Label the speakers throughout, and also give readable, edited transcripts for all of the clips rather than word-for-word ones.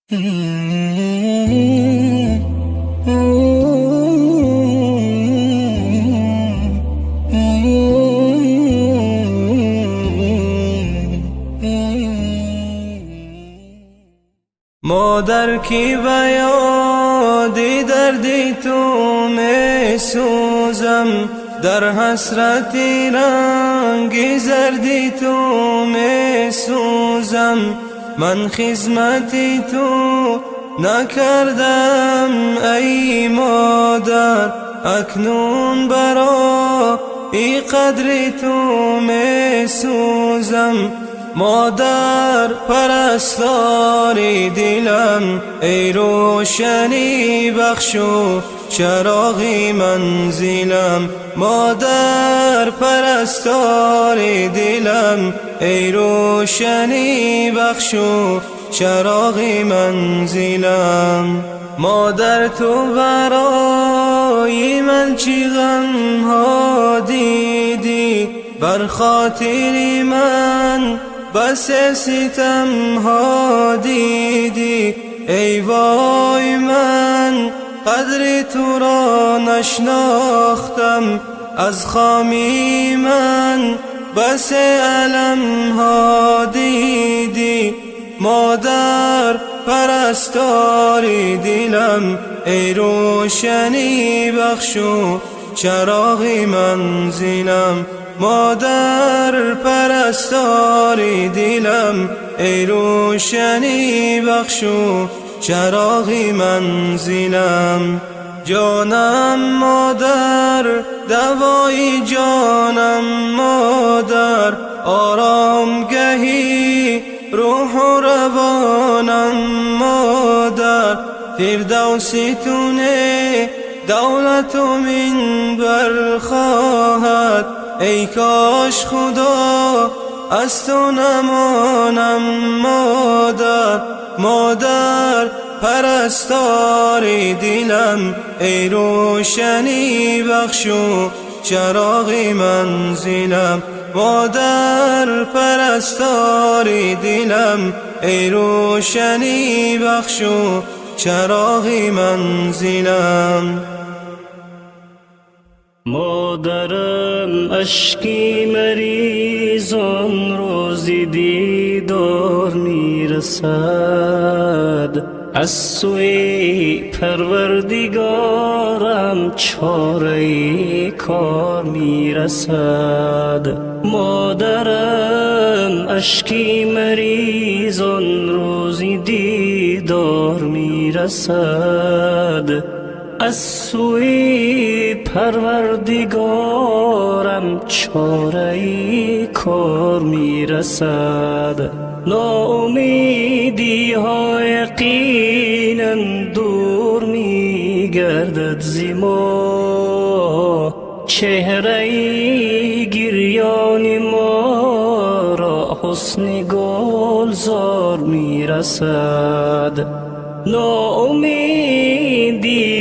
Speaker 1: مادر کی بیادی دردی تو می سوزم، در حسرتی رنگی زردی تو می سوزم. من خدمتی تو نکردم ای مادر، اکنون برای قدری تو می سوزم. مادر پرستاری دلم، ای روشنی بخشو چراغی منزلم. مادر پرستاری دلم، ای روشنی بخشو چراغی منزلم. مادر تو برای من چی غم ها دیدی، بر خاطر من بس ستم ها دیدی. ای وای من قدر تو را نشناختم، از خامی من بس علم ها دیدی. مادر پرستاری دلم، ای روشنی بخشو چراغی منزلم. مادر پرستاری دلم، ای روشنی بخشو چراغی منزلم. جانم مادر دوای جانم مادر، آرامگهی روح و روانم مادر. فردوسی تونه دولت و منبر خواهد، ای کاش خدا از تو نمانم مادر. مادر پرستاری دلم، ای روشنی بخشو چراغی منزلم. مادر پرستاری دلم، ای روشنی بخشو چراغی منزلم.
Speaker 2: مادرم اشکی مریضان روزی دیدار میرسد، از سوی پروردگارم چاره کار میرسد. مادرم اشکی مریضان روزی دیدار میرسد، از سوی پروردگارم چاره کار میرسد. ناامیدی ها یقینا دور میگردد ز ما، چهره گریان ما را حسن گلزار میرسد. ناامیدی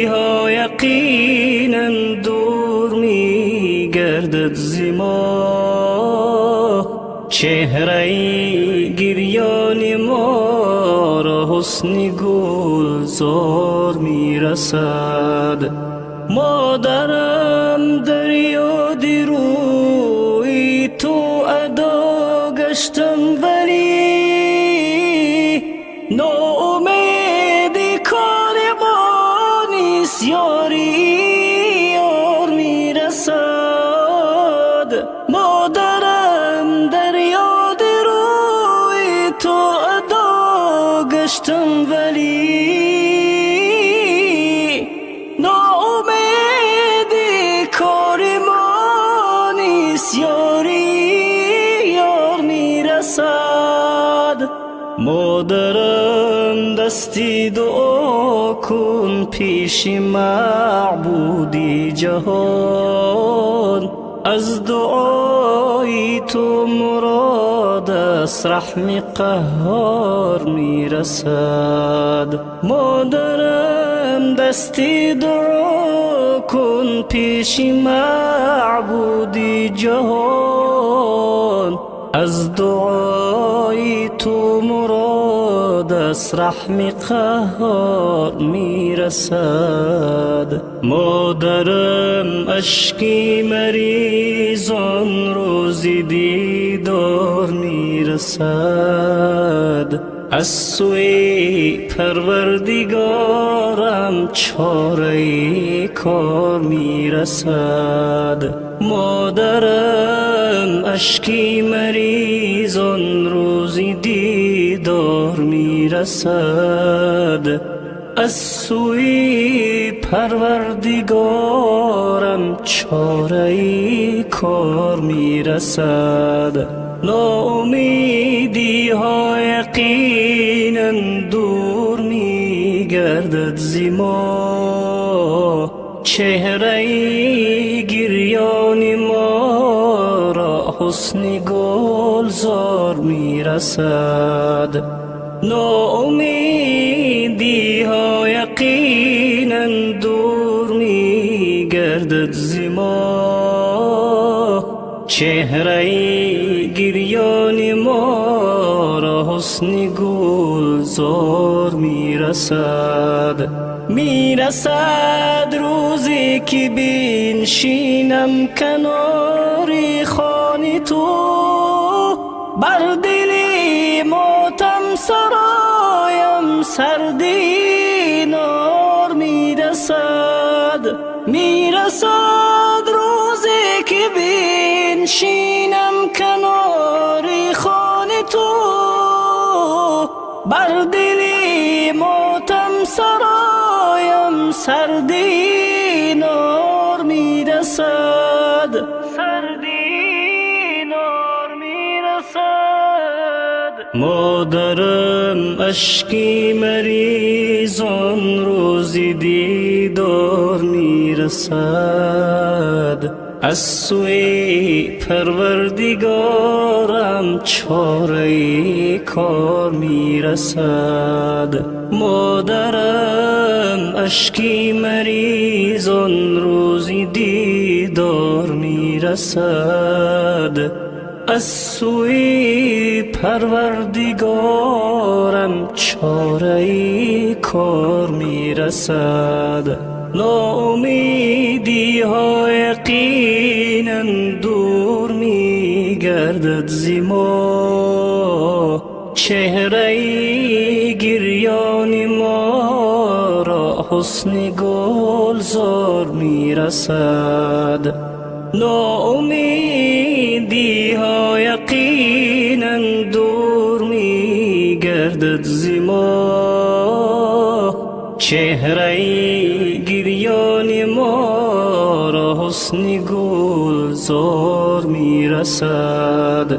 Speaker 2: ها یقینا دور میگردد ز ما، چهره گریان ما را حسن گلزار میرسد. مادرم در یاد روی تو ادا گشتم، ولی ناامید کار ما نیست، یاری یار میرسد. مادرم در یاد روی تو ادا گشتم، ولی ناامید کار ما نیست، یاری یار میرسد. مادرم دستی دعا کن پیش معبودی جهان، از دعای تو مراد است رحم قهار میرسد. مادرم دستی دعا کن پیش معبودی جهان، از دعای تو مراد دست رحم قهار میرسد. مادرم اشکی مریضان روزی دیدار میرسد. از سوی پروردگارم چاره کار میرسد. مادرم اشکی مریضان روزی دیدار میرسد. از سوی پروردگارم چاره کار میرسد. ناامیدی ها یقینا دور میگردد ز ما. چهره گریان ما را حسن گلزار میرسد. ناامیدی ها یقینا دور میگردد ز ما. چهره گریان ما را حسن گلزار میرسد. میرسد روزی که بنشینم کنار خوان تو، بر دل ماتم سرایم سردی نار میرسد. میرسد روزی که بنشینم کنار خوان تو، بر دل ماتم سرایم سردی نار میرسد. سردی نار میرسد. مادرم اشکی مریضان روزی دیدار میرسد. از سوی پروردگارم چاره کار میرسد. مادرم اشکی مریضان روزی دیدار میرسد. از سوی پروردگارم چاره کار میرسد. ناامیدی ها یقینا دور میگردد ز ما. چهره گریان ما را حسن گلزار میرسد. ناامیدی ها یقینا دور میگردد ز ما. چهره گریان ما را حسن گلزار میرسد.